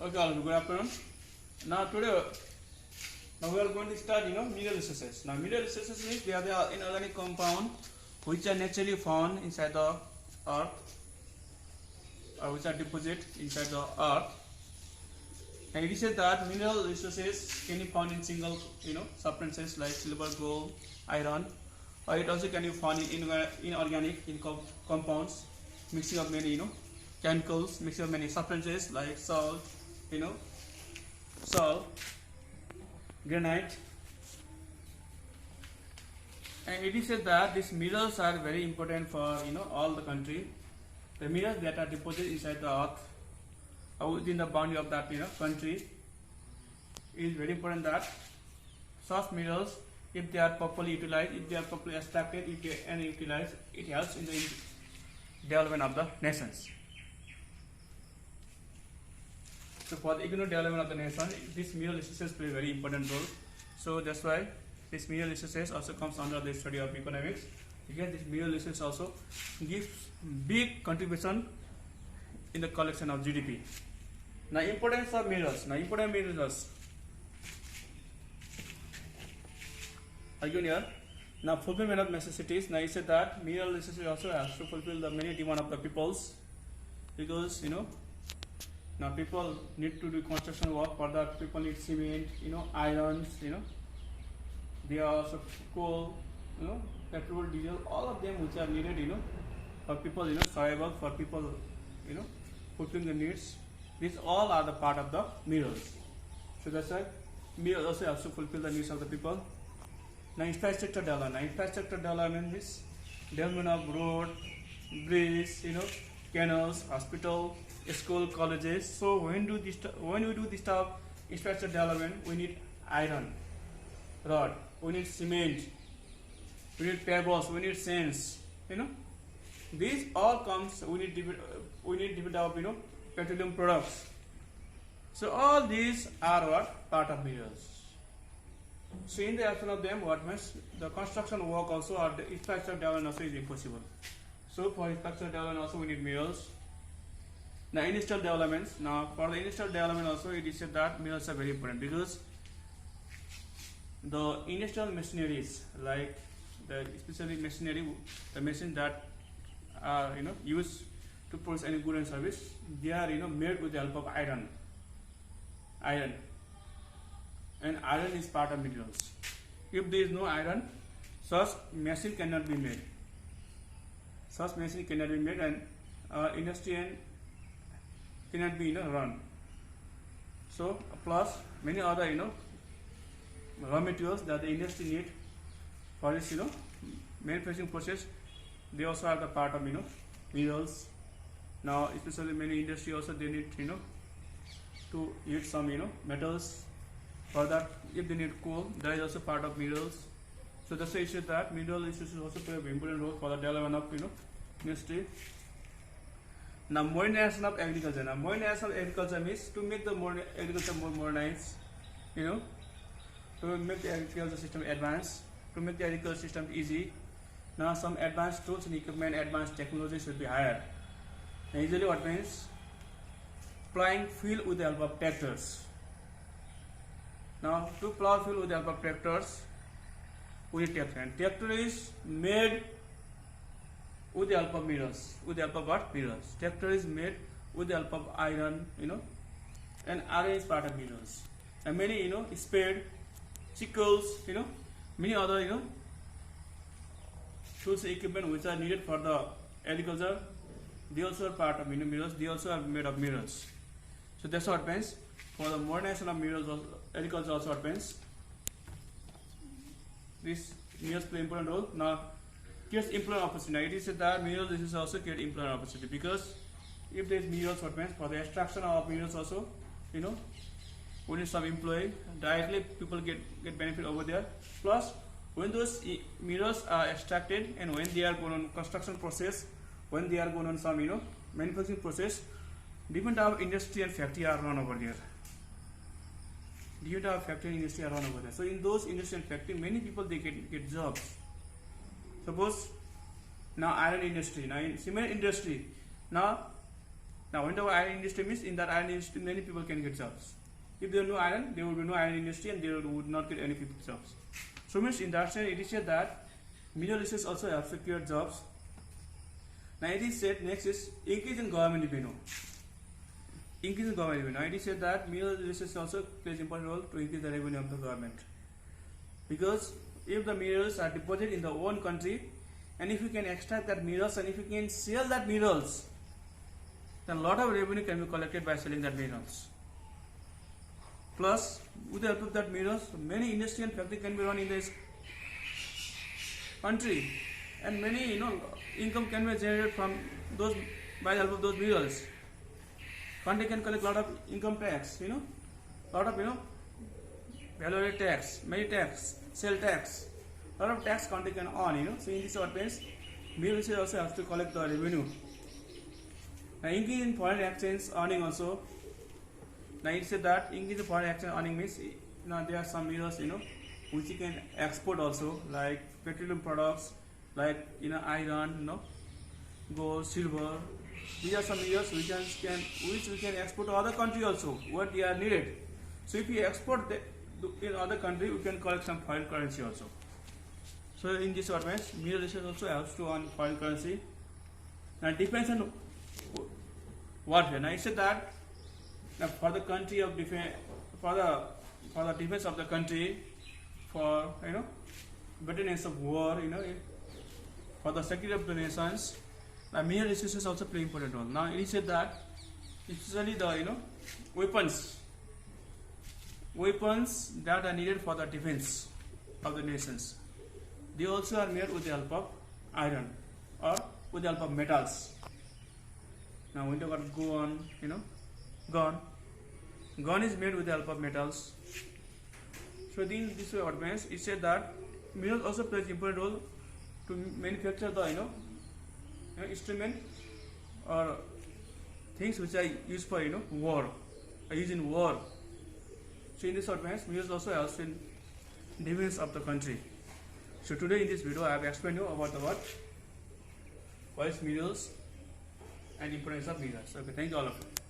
Okay, all good afternoon. Now today, we are going to start, mineral resources. Now mineral resources means they are the inorganic compound which are naturally found inside the earth, or which are deposited inside the earth. And it is said that mineral resources can be found in single, substances like silver, gold, iron, or it also can be found in inorganic compounds, mixing of many, chemicals, mixing of many substances like salt, salt, granite. And it is said that these minerals are very important for all the country. The minerals that are deposited inside the earth within the boundary of that country, it is very important that such minerals, if they are properly utilized, if they are properly extracted, if they are utilized, it helps in the development of the nations. So for the economic development of the nation, this mineral resources play a very important role. So that's why this mineral resources also comes under the study of economics, because this mineral resources also gives big contribution in the collection of GDP. Now importance of minerals. Now important minerals. Again here. Now fulfillment of necessities. Now it said that mineral resources also has to fulfill the many demand of the peoples, because now people need to do construction work. For that, people need cement, irons, they are also coal, petrol, diesel, all of them which are needed, for people, survival, for people, fulfilling the needs. These all are the part of the minerals. So that's why minerals also have to fulfill the needs of the people. Now infrastructure development. Now infrastructure development is development of road, bridge, canals, hospital, school, colleges. So when we do this type of infrastructure development, we need iron rod, we need cement, we need pebbles, we need sands. These all comes. We need to develop petroleum products. So all these are what part of minerals. So in the absence of them, what means the construction work also or the infrastructure development also is impossible. So for infrastructure development also we need minerals. Now industrial developments. Now for the industrial development also it is said that minerals are very important, because the industrial machineries, like especially machinery, the machines that are used to produce any good and service, they are made with the help of iron. And iron is part of minerals. If there is no iron, such machine cannot be made. Such machine cannot be made, and industry cannot be run. So plus many other raw materials that the industry need for this manufacturing process, they also are the part of minerals. Now especially many industry also they need to use some metals. For that, if they need coal, that is also part of minerals. So that's why it said that mineral resources also play an important role for the development of industry. Now modernization of agriculture. Now modernization of agriculture means to make the agriculture more modernized, to make the agriculture system advanced, to make the agriculture system easy. Now some advanced tools and equipment, advanced technology should be hired. Now usually what means plowing field with the help of tractors. Now to plow field with the help of tractors, we need tractor. And tractor is made with the help of minerals. With the help of what? Minerals. Tractor is made with the help of iron, and iron is part of minerals. And many, spade, sickles, many other, tools and equipment which are needed for the agriculture, they also are part of minerals. They also are made of minerals. So that's what means for the modernization of minerals, agriculture also what means this minerals play important role. Now creates employment opportunity. It is said that mineral resources also create employment opportunity, because if there is minerals, what means for the extraction of minerals also, we need some employee. Directly people get benefit over there. Plus when those minerals are extracted and when they are going on construction process, when they are going on some manufacturing process, different type of industry and factory are run over there. Different type of factory and industry are run over there. So in those industry and factory, many people they get jobs. Suppose now iron industry, now in cement industry, now Now, when the iron industry means, in that iron industry, many people can get jobs. If there is no iron, there will be no iron industry, and there would not get any people jobs. So, means in that sense, it is said that mineral research also helps to create jobs. Now, it is said next is increase in government revenue. Increase in government revenue. Now, it is said that mineral research also plays an important role to increase the revenue of the government. Because if the minerals are deposited in the own country, and if you can extract that minerals, and if you can sell that minerals, then a lot of revenue can be collected by selling that minerals. Plus, with the help of that minerals, many industry and factory can be run in this country, and many income can be generated from those by the help of those minerals. Country can collect a lot of income tax, lot of value tax, many tax, sale tax, a lot of tax country can earn. So in this ways, minerals also have to collect the revenue. Now, increase in foreign exchange earning also. Now, it said that increase in foreign exchange earning means there are some minerals which you can export also, like petroleum products, like iron, gold, silver. These are some minerals which we can export to other country also where they are needed. So if we export in other country, we can collect some foreign currency also. So in this way, mineral research also helps to earn foreign currency. Now, depends on warfare. Now, it said that for the country of defense, for the defense of the country, for veterans of war, for the security of the nations, mineral resources also play important role. Now, it is said that especially the weapons that are needed for the defense of the nations, they also are made with the help of iron or with the help of metals. Now, when we talk about gun is made with the help of metals. So in this way, what means it said that minerals also plays important role to manufacture the instrument or things which are used for war, used in war. So in this way, minerals also helps in defense of the country. So today in this video, I have explained you about what is minerals and importance of minerals. Okay, thank you all of you.